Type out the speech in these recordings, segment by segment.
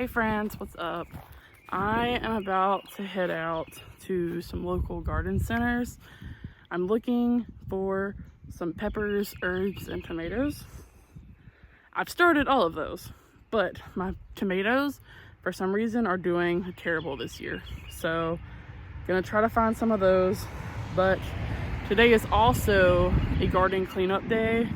Hey friends, what's up? I am about to head out to some local garden centers. I'm looking for some peppers, herbs, and tomatoes. I've started all of those, but my tomatoes, for some reason, are doing terrible this year. So, gonna try to find some of those. But today is also a garden cleanup day.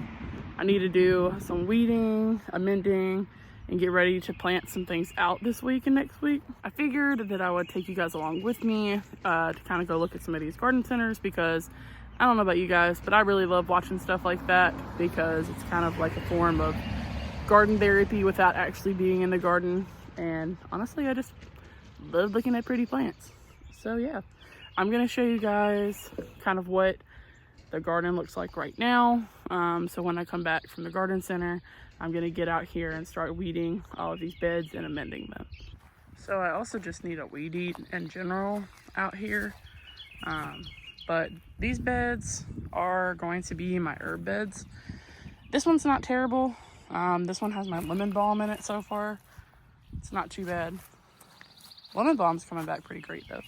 I need to do some weeding, amending, and get ready to plant some things out this week and next week. I figured that I would take you guys along with me to kind of go look at some of these garden centers, because I don't know about you guys, but I really love watching stuff like that because it's kind of like a form of garden therapy without actually being in the garden. And honestly, I just love looking at pretty plants. So yeah, I'm gonna show you guys kind of what the garden looks like right now. So when I come back from the garden center, I'm gonna get out here and start weeding all of these beds and amending them. So I also just need a weed eat in general out here. But these beds are going to be my herb beds. This one's not terrible. This one has my lemon balm in it so far. It's not too bad. Lemon balm's coming back pretty great though.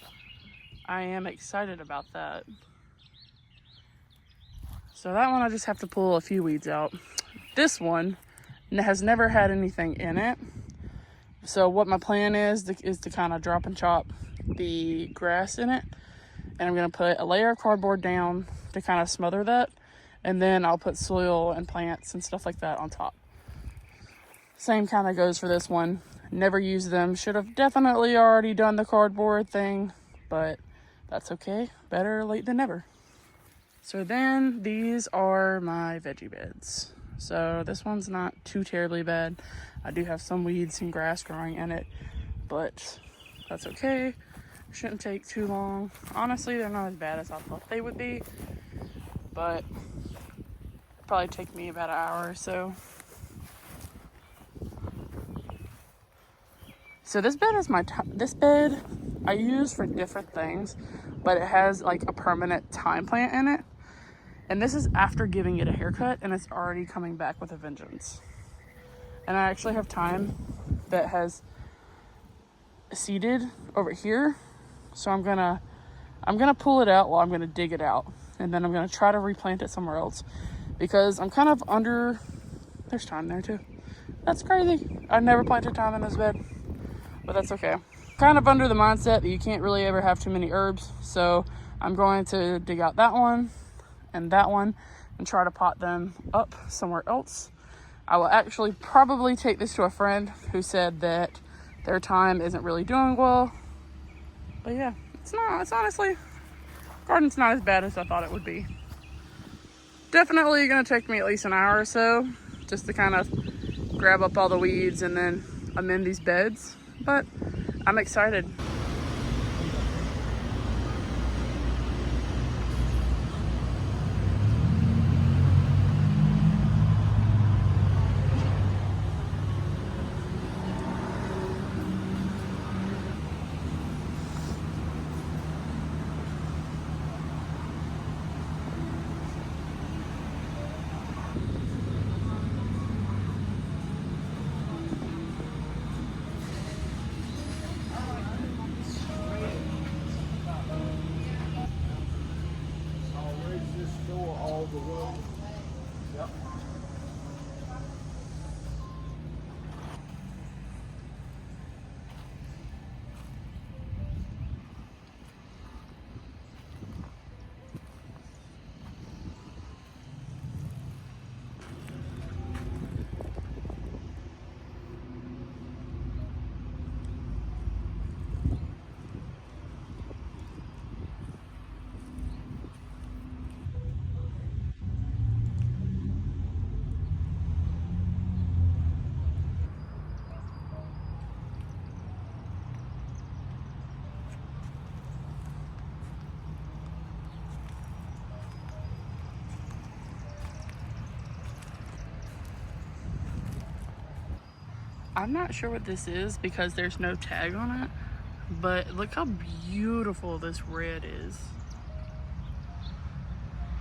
I am excited about that. So that one I just have to pull a few weeds out. This one has never had anything in it. So what my plan is to kind of drop and chop the grass in it. And I'm gonna put a layer of cardboard down to kind of smother that. And then I'll put soil and plants and stuff like that on top. Same kind of goes for this one. Never used them. Should have definitely already done the cardboard thing, but that's okay. Better late than never. So then these are my veggie beds. So this one's not too terribly bad. I do have some weeds and grass growing in it, but that's okay. Shouldn't take too long. Honestly, they're not as bad as I thought they would be, but probably take me about an hour or so. So this bed is this bed I use for different things, but it has like a permanent thyme plant in it. And this is after giving it a haircut, and it's already coming back with a vengeance. And I actually have thyme that has seeded over here. So I'm gonna pull it out while I'm gonna dig it out. And then I'm gonna try to replant it somewhere else, because I'm kind of under, there's thyme there too. That's crazy. I've never planted thyme in this bed, but that's okay. Kind of under the mindset that you can't really ever have too many herbs. So I'm going to dig out that one and that one and try to pot them up somewhere else. I will actually probably take this to a friend who said that their thyme isn't really doing well. But yeah, it's honestly, garden's not as bad as I thought it would be. Definitely gonna take me at least an hour or so just to kind of grab up all the weeds and then amend these beds. But I'm excited. I'm not sure what this is because there's no tag on it, but look how beautiful this red is.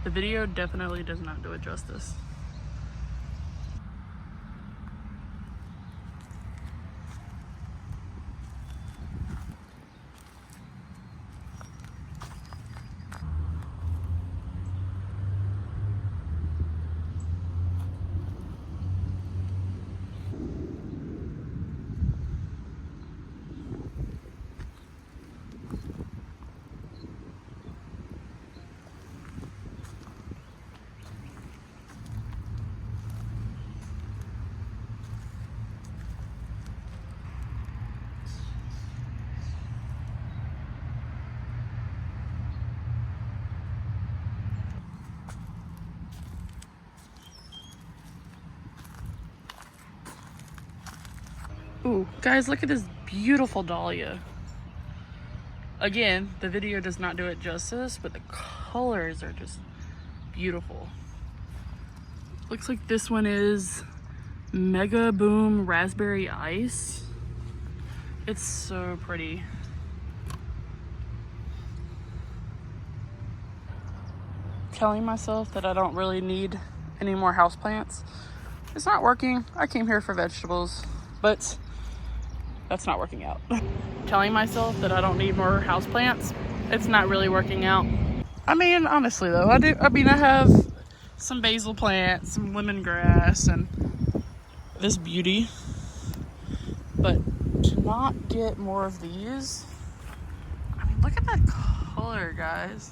The video definitely does not do it justice. Ooh, guys, look at this beautiful dahlia. Again, the video does not do it justice, but the colors are just beautiful. Looks like this one is Mega Boom Raspberry Ice. It's so pretty. Telling myself that I don't really need any more houseplants. It's not working. I came here for vegetables, but that's not working out. Telling myself that I don't need more houseplants, it's not really working out. I mean, honestly though, I have some basil plants, some lemongrass, and this beauty. But to not get more of these, I mean, look at that color, guys.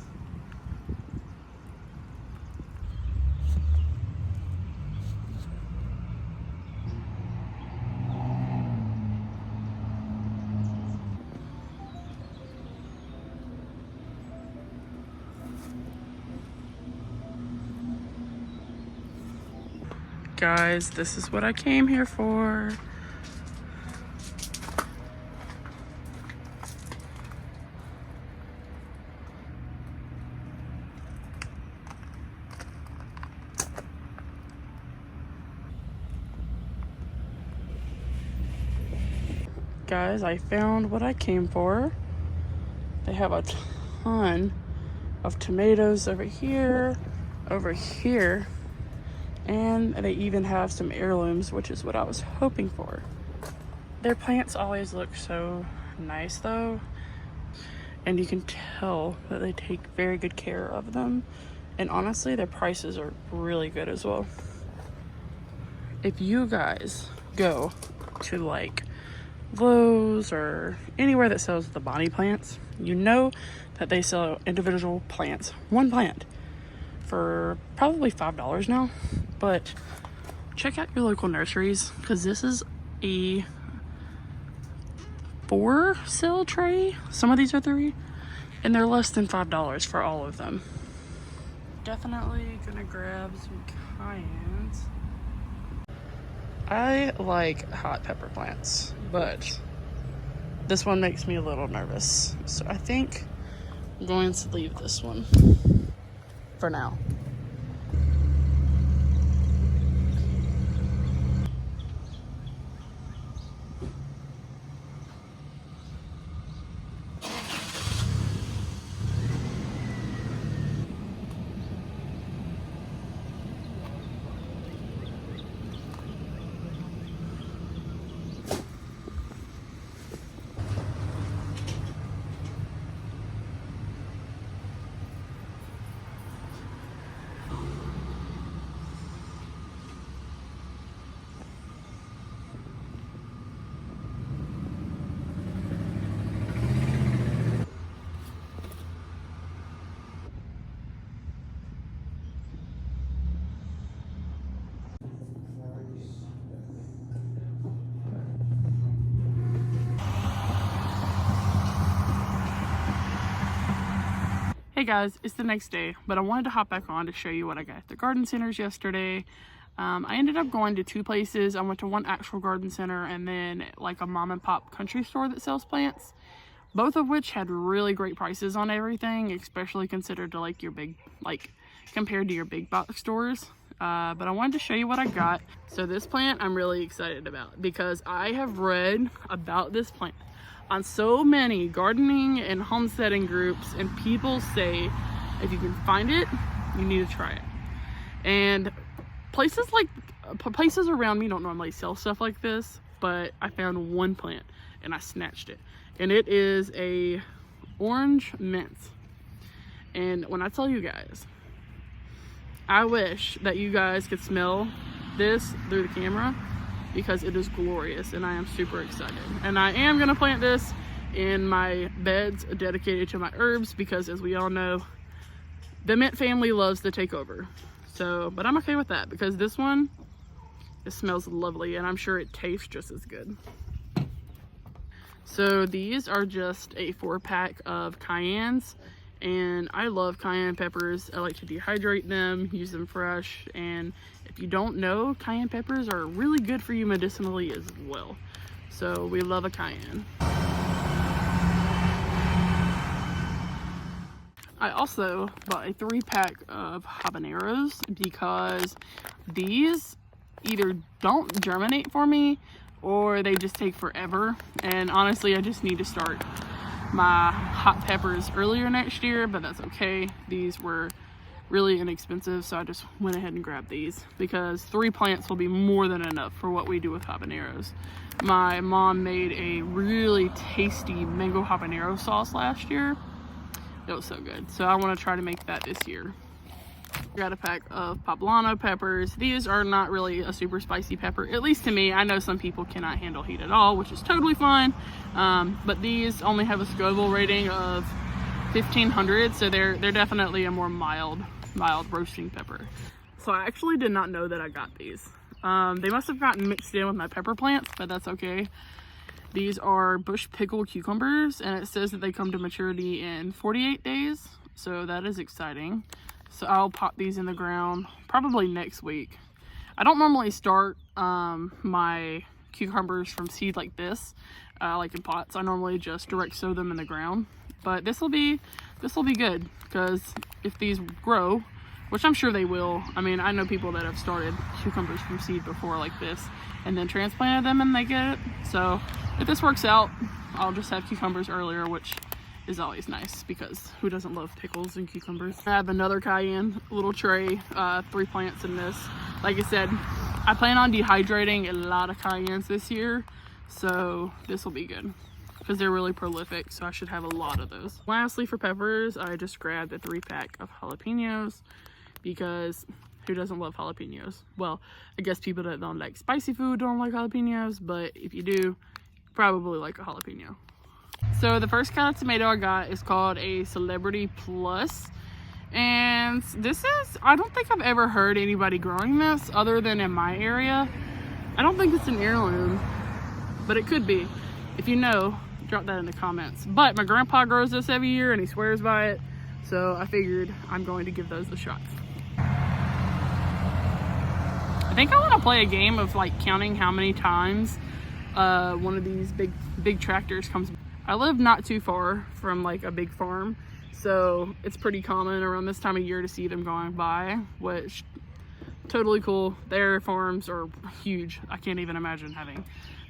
Guys, this is what I came here for. Guys, I found what I came for. They have a ton of tomatoes over here, and they even have some heirlooms, which is what I was hoping for. Their plants always look so nice though, and you can tell that they take very good care of them, and honestly their prices are really good as well. If you guys go to like Lowe's or anywhere that sells the Bonnie plants, you know that they sell individual plants, one plant, for probably $5 now. But check out your local nurseries, because this is a 4-cell tray. Some of these are 3, and they're less than $5 for all of them. Definitely gonna grab some cayennes. I like hot pepper plants, but this one makes me a little nervous. So I think I'm going to leave this one for now. Hey guys, it's the next day, but I wanted to hop back on to show you what I got at the garden centers yesterday. I ended up going to 2 places. I went to one actual garden center and then like a mom and pop country store that sells plants, both of which had really great prices on everything, especially considered to like your big, compared to your big box stores. But I wanted to show you what I got. So this plant I'm really excited about because I have read about this plant on so many gardening and homesteading groups, and people say if you can find it, you need to try it. And places around me don't normally sell stuff like this, but I found one plant and I snatched it, and it is a orange mint. And when I tell you guys, I wish that you guys could smell this through the camera, because it is glorious and I am super excited. And I am gonna plant this in my beds dedicated to my herbs, because as we all know, the mint family loves to take over. So, but I'm okay with that, because this one, it smells lovely and I'm sure it tastes just as good. So these are just a 4-pack of cayennes, and I love cayenne peppers. I like to dehydrate them, use them fresh, and if you don't know, cayenne peppers are really good for you medicinally as well. So we love a cayenne. I also bought a 3-pack of habaneros because these either don't germinate for me or they just take forever. And honestly, I just need to start my hot peppers earlier next year, but that's okay. These were really inexpensive, so I just went ahead and grabbed these because 3 plants will be more than enough for what we do with habaneros. My mom made a really tasty mango habanero sauce last year. It was so good. So I want to try to make that this year. I got a pack of poblano peppers. These are not really a super spicy pepper, at least to me. I know some people cannot handle heat at all, which is totally fine. But these only have a Scoville rating of 1500, so they're definitely a more mild roasting pepper. So I actually did not know that I got these. They must have gotten mixed in with my pepper plants, but that's okay. These are bush pickle cucumbers, and it says that they come to maturity in 48 days, so that is exciting. So I'll pop these in the ground probably next week. I don't normally start my cucumbers from seed like this, like in pots. I normally just direct sow them in the ground, but this will be good because if these grow, which I'm sure they will. I mean, I know people that have started cucumbers from seed before like this and then transplanted them and they get it. So if this works out, I'll just have cucumbers earlier, which is always nice because who doesn't love pickles and cucumbers? I have another cayenne little tray, 3 plants in this. Like I said, I plan on dehydrating a lot of cayennes this year, so this will be good because they're really prolific, so I should have a lot of those. Lastly, for peppers, I just grabbed a 3-pack of jalapenos because who doesn't love jalapenos? Well, I guess people that don't like spicy food don't like jalapenos, but if you do, probably like a jalapeno. So the first kind of tomato I got is called a Celebrity Plus, and this is, I don't think I've ever heard anybody growing this other than in my area. I don't think it's an heirloom, but it could be. If you know, drop that in the comments. But my grandpa grows this every year and he swears by it, so I figured I'm going to give those a shot. I think I want to play a game of like counting how many times one of these big tractors comes. I live not too far from like a big farm, so it's pretty common around this time of year to see them going by, which totally cool. Their farms are huge. I can't even imagine having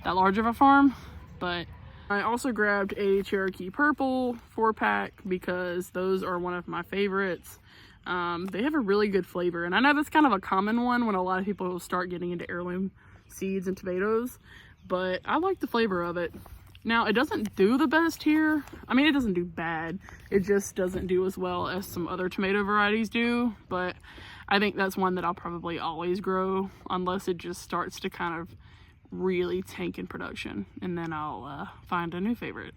that large of a farm. But I also grabbed a Cherokee Purple 4-pack because those are one of my favorites. They have a really good flavor, and I know that's kind of a common one when a lot of people start getting into heirloom seeds and tomatoes, but I like the flavor of it. Now, it doesn't do the best here. I mean, it doesn't do bad. It just doesn't do as well as some other tomato varieties do, but I think that's one that I'll probably always grow unless it just starts to kind of really tank in production, and then I'll find a new favorite.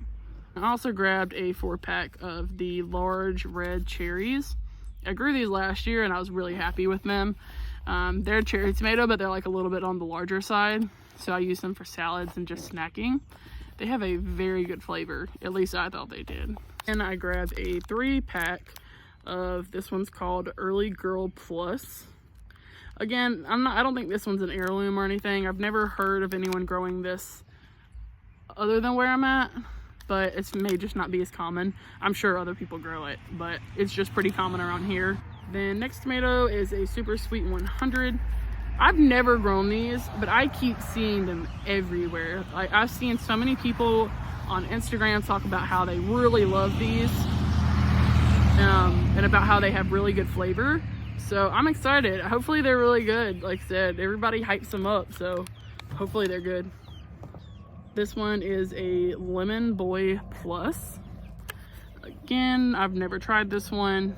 I also grabbed a 4-pack of the large red cherries. I grew these last year and I was really happy with them. They're cherry tomato, but they're like a little bit on the larger side, so I use them for salads and just snacking. They have a very good flavor, at least I thought they did. And I grabbed a 3-pack of, this one's called Early Girl Plus. Again, I don't think this one's an heirloom or anything. I've never heard of anyone growing this other than where I'm at, but it may just not be as common. I'm sure other people grow it, but it's just pretty common around here. Then next tomato is a Super Sweet 100. I've never grown these, but I keep seeing them everywhere. Like, I've seen so many people on Instagram talk about how they really love these, and about how they have really good flavor. So I'm excited. Hopefully they're really good. Like I said, everybody hypes them up, so hopefully they're good. This one is a Lemon Boy Plus. Again, I've never tried this one.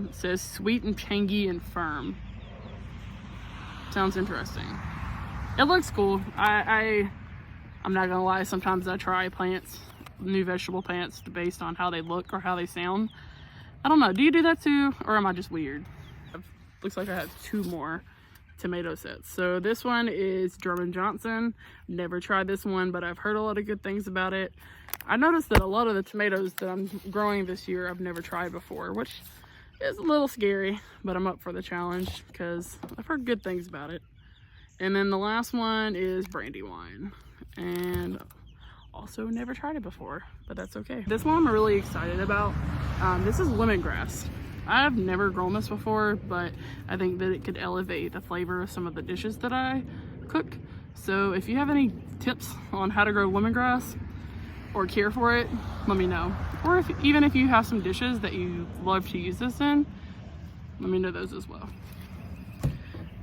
It says sweet and tangy and firm. Sounds interesting. It looks cool. I'm not gonna lie, sometimes I try plants, new vegetable plants, based on how they look or how they sound. I don't know, do you do that too, or am I just weird? Looks like I have 2 more tomato sets. So this one is German Johnson. Never tried this one, but I've heard a lot of good things about it. I noticed that a lot of the tomatoes that I'm growing this year I've never tried before, which is a little scary, but I'm up for the challenge because I've heard good things about it. And then the last one is Brandywine. and also never tried it before, but that's okay. This one I'm really excited about. This is lemongrass. I've never grown this before, but I think that it could elevate the flavor of some of the dishes that I cook. So if you have any tips on how to grow lemongrass or care for it, let me know. Or even if you have some dishes that you love to use this in, let me know those as well.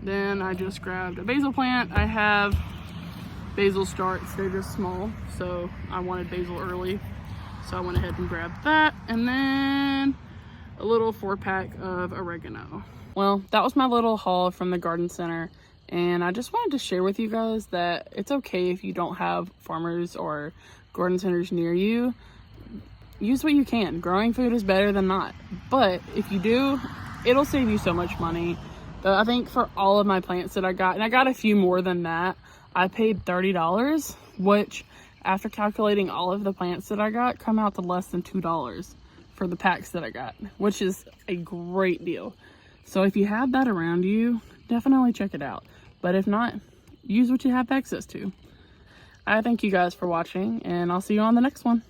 Then I just grabbed a basil plant. I have basil starts, they're just small, so I wanted basil early, so I went ahead and grabbed that. And then a little 4-pack of oregano. Well, that was my little haul from the garden center, and I just wanted to share with you guys that it's okay if you don't have farmers or garden centers near you. Use what you can. Growing food is better than not, but if you do, it'll save you so much money. I think for all of my plants that I got, and I got a few more than that, I paid $30, which after calculating all of the plants that I got, come out to less than $2 for the packs that I got, which is a great deal. So if you have that around you, definitely check it out. But if not, use what you have access to. I thank you guys for watching, and I'll see you on the next one.